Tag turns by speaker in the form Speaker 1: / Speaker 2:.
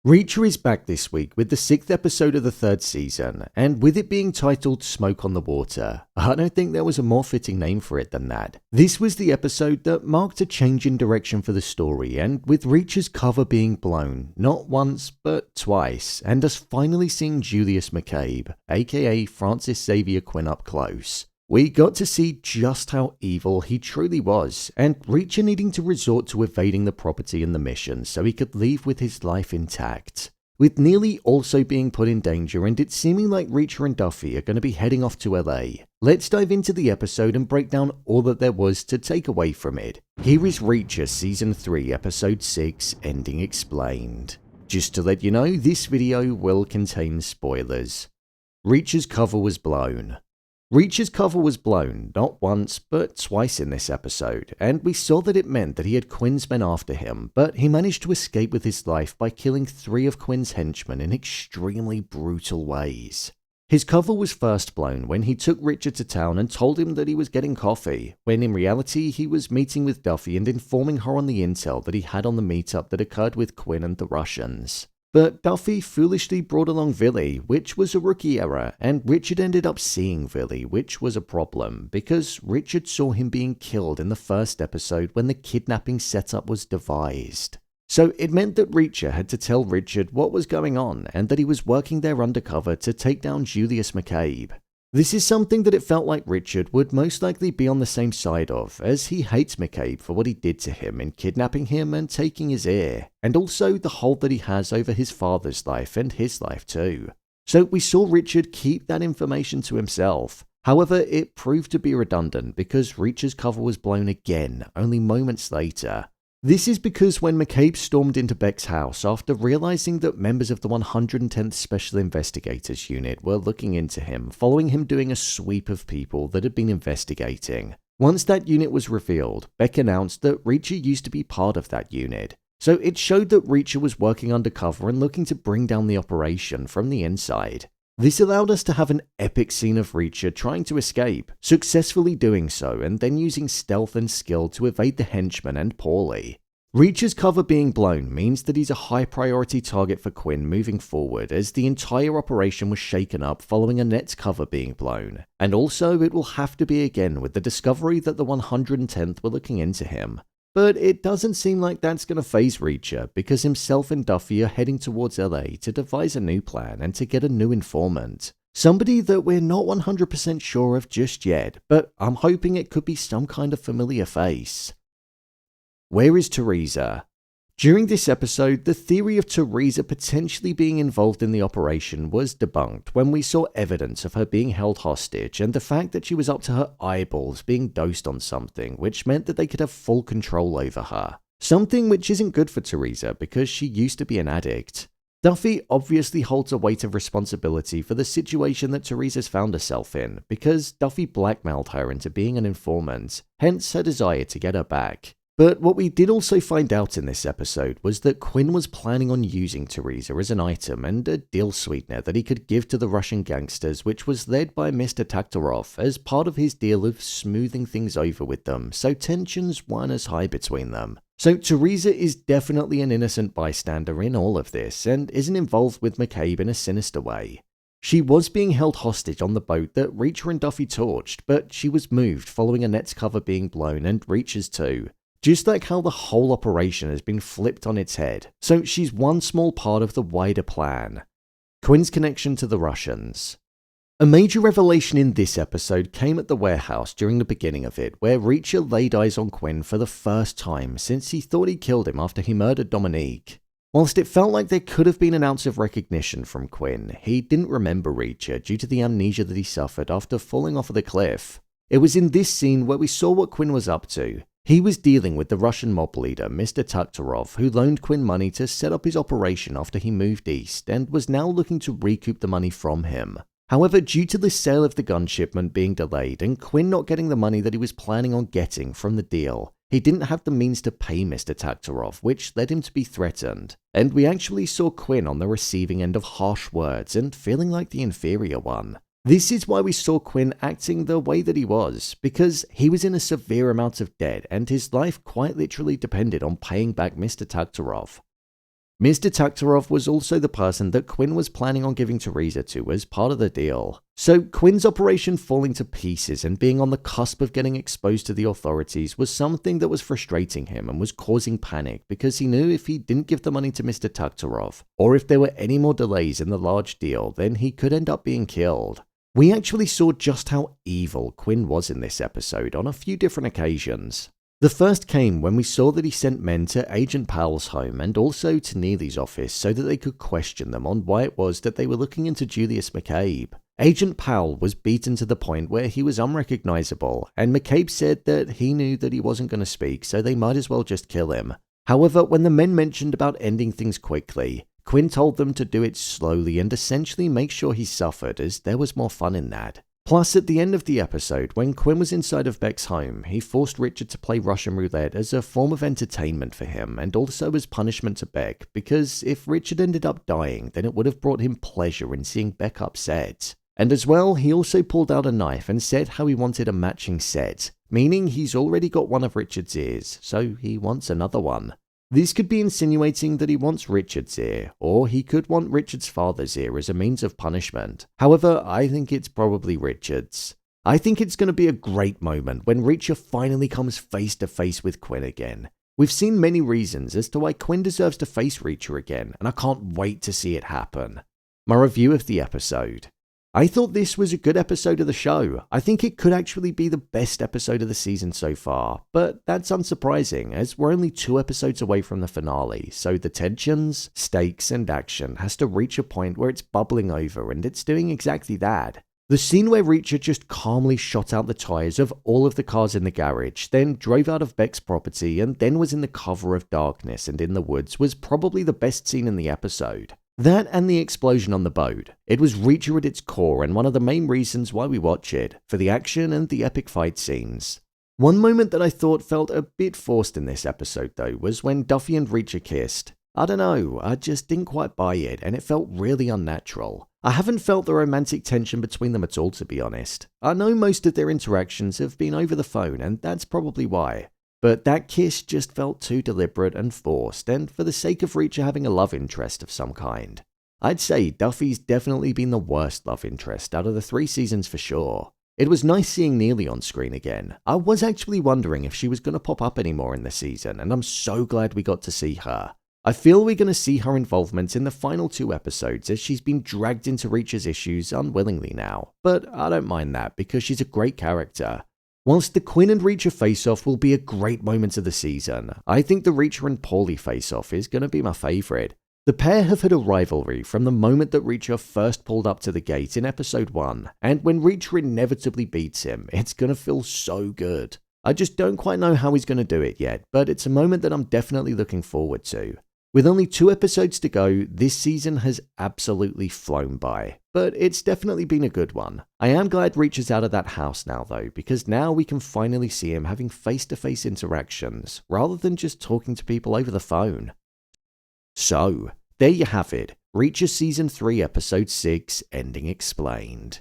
Speaker 1: Reacher is back this week with the 6th episode of the 3rd season, and with it being titled Smoke on the Water, I don't think there was a more fitting name for it than that. This was the episode that marked a change in direction for the story, and with Reacher's cover being blown, not once but twice, and us finally seeing Julius McCabe, aka Francis Xavier Quinn, up close. We got to see just how evil he truly was, and Reacher needing to resort to evading the property and the mission so he could leave with his life intact. With Neely also being put in danger and it seeming like Reacher and Duffy are going to be heading off to LA, let's dive into the episode and break down all that there was to take away from it. Here is Reacher Season 3 Episode 6 Ending Explained. Just to let you know, this video will contain spoilers. Reacher's cover was blown. Reacher's cover was blown, not once, but twice in this episode, and we saw that it meant that he had Quinn's men after him, but he managed to escape with his life by killing 3 of Quinn's henchmen in extremely brutal ways. His cover was first blown when he took Reacher to town and told him that he was getting coffee, when in reality he was meeting with Duffy and informing her on the intel that he had on the meetup that occurred with Quinn and the Russians. But Duffy foolishly brought along Villy, which was a rookie error, and Richard ended up seeing Villy, which was a problem, because Richard saw him being killed in the first episode when the kidnapping setup was devised. So it meant that Reacher had to tell Richard what was going on, and that he was working there undercover to take down Julius McCabe. This is something that it felt like Richard would most likely be on the same side of, as he hates McCabe for what he did to him in kidnapping him and taking his ear, and also the hold that he has over his father's life and his life too. So we saw Richard keep that information to himself. However, it proved to be redundant because Reacher's cover was blown again, only moments later. This is because when McCabe stormed into Beck's house after realizing that members of the 110th Special Investigators Unit were looking into him following him doing a sweep of people that had been investigating. Once that unit was revealed, Beck announced that Reacher used to be part of that unit. So it showed that Reacher was working undercover and looking to bring down the operation from the inside. This allowed us to have an epic scene of Reacher trying to escape, successfully doing so and then using stealth and skill to evade the henchmen and Paulie. Reacher's cover being blown means that he's a high priority target for Quinn moving forward, as the entire operation was shaken up following Annette's cover being blown, and also it will have to be again with the discovery that the 110th were looking into him. But it doesn't seem like that's going to faze Reacher, because himself and Duffy are heading towards LA to devise a new plan and to get a new informant. Somebody that we're not 100% sure of just yet, but I'm hoping it could be some kind of familiar face. Where is Theresa? During this episode, the theory of Theresa potentially being involved in the operation was debunked when we saw evidence of her being held hostage and the fact that she was up to her eyeballs being dosed on something, which meant that they could have full control over her. Something which isn't good for Theresa because she used to be an addict. Duffy obviously holds a weight of responsibility for the situation that Theresa's found herself in, because Duffy blackmailed her into being an informant, hence her desire to get her back. But what we did also find out in this episode was that Quinn was planning on using Theresa as an item and a deal sweetener that he could give to the Russian gangsters, which was led by Mr. Taktarov as part of his deal of smoothing things over with them so tensions weren't as high between them. So Theresa is definitely an innocent bystander in all of this and isn't involved with McCabe in a sinister way. She was being held hostage on the boat that Reacher and Duffy torched, but she was moved following Annette's cover being blown and Reacher's too. Just like how the whole operation has been flipped on its head, so she's one small part of the wider plan. Quinn's connection to the Russians. A major revelation in this episode came at the warehouse during the beginning of it, where Reacher laid eyes on Quinn for the first time since he thought he killed him after he murdered Dominique. Whilst it felt like there could have been an ounce of recognition from Quinn, he didn't remember Reacher due to the amnesia that he suffered after falling off of the cliff. It was in this scene where we saw what Quinn was up to. He was dealing with the Russian mob leader, Mr. Taktarov, who loaned Quinn money to set up his operation after he moved east and was now looking to recoup the money from him. However, due to the sale of the gun shipment being delayed and Quinn not getting the money that he was planning on getting from the deal, he didn't have the means to pay Mr. Taktarov, which led him to be threatened. And we actually saw Quinn on the receiving end of harsh words and feeling like the inferior one. This is why we saw Quinn acting the way that he was, because he was in a severe amount of debt and his life quite literally depended on paying back Mr. Taktarov. Mr. Taktarov was also the person that Quinn was planning on giving Theresa to as part of the deal. So Quinn's operation falling to pieces and being on the cusp of getting exposed to the authorities was something that was frustrating him and was causing panic because he knew if he didn't give the money to Mr. Taktarov, or if there were any more delays in the large deal, then he could end up being killed. We actually saw just how evil Quinn was in this episode on a few different occasions. The first came when we saw that he sent men to Agent Powell's home and also to Neely's office so that they could question them on why it was that they were looking into Julius McCabe. Agent Powell was beaten to the point where he was unrecognizable, and McCabe said that he knew that he wasn't going to speak, so they might as well just kill him. However, when the men mentioned about ending things quickly, Quinn told them to do it slowly and essentially make sure he suffered, as there was more fun in that. Plus, at the end of the episode, when Quinn was inside of Beck's home, he forced Richard to play Russian roulette as a form of entertainment for him and also as punishment to Beck, because if Richard ended up dying, then it would have brought him pleasure in seeing Beck upset. And as well, he also pulled out a knife and said how he wanted a matching set, meaning he's already got one of Richard's ears, so he wants another one. This could be insinuating that he wants Richard's ear, or he could want Richard's father's ear as a means of punishment. However, I think it's probably Richard's. I think it's going to be a great moment when Richard finally comes face to face with Quinn again. We've seen many reasons as to why Quinn deserves to face Reacher again, and I can't wait to see it happen. My review of the episode. I thought this was a good episode of the show. I think it could actually be the best episode of the season so far, but that's unsurprising as we're only 2 episodes away from the finale, so the tensions, stakes, and action has to reach a point where it's bubbling over, and it's doing exactly that. The scene where Reacher just calmly shot out the tires of all of the cars in the garage, then drove out of Beck's property, and then was in the cover of darkness and in the woods was probably the best scene in the episode. That and the explosion on the boat. It was Reacher at its core and one of the main reasons why we watch it, for the action and the epic fight scenes. One moment that I thought felt a bit forced in this episode though was when Duffy and Reacher kissed. I don't know, I just didn't quite buy it and it felt really unnatural. I haven't felt the romantic tension between them at all, to be honest. I know most of their interactions have been over the phone and that's probably why. But that kiss just felt too deliberate and forced, and for the sake of Reacher having a love interest of some kind. I'd say Duffy's definitely been the worst love interest out of the 3 seasons for sure. It was nice seeing Neely on screen again. I was actually wondering if she was going to pop up anymore in the season, and I'm so glad we got to see her. I feel we're going to see her involvement in the final 2 episodes as she's been dragged into Reacher's issues unwillingly now, but I don't mind that because she's a great character. Whilst the Quinn and Reacher face-off will be a great moment of the season, I think the Reacher and Paulie face-off is going to be my favourite. The pair have had a rivalry from the moment that Reacher first pulled up to the gate in episode 1, and when Reacher inevitably beats him, it's going to feel so good. I just don't quite know how he's going to do it yet, but it's a moment that I'm definitely looking forward to. With only 2 episodes to go, this season has absolutely flown by, but it's definitely been a good one. I am glad Reacher's out of that house now though, because now we can finally see him having face-to-face interactions, rather than just talking to people over the phone. So, there you have it, Reacher Season 3 Episode 6, Ending Explained.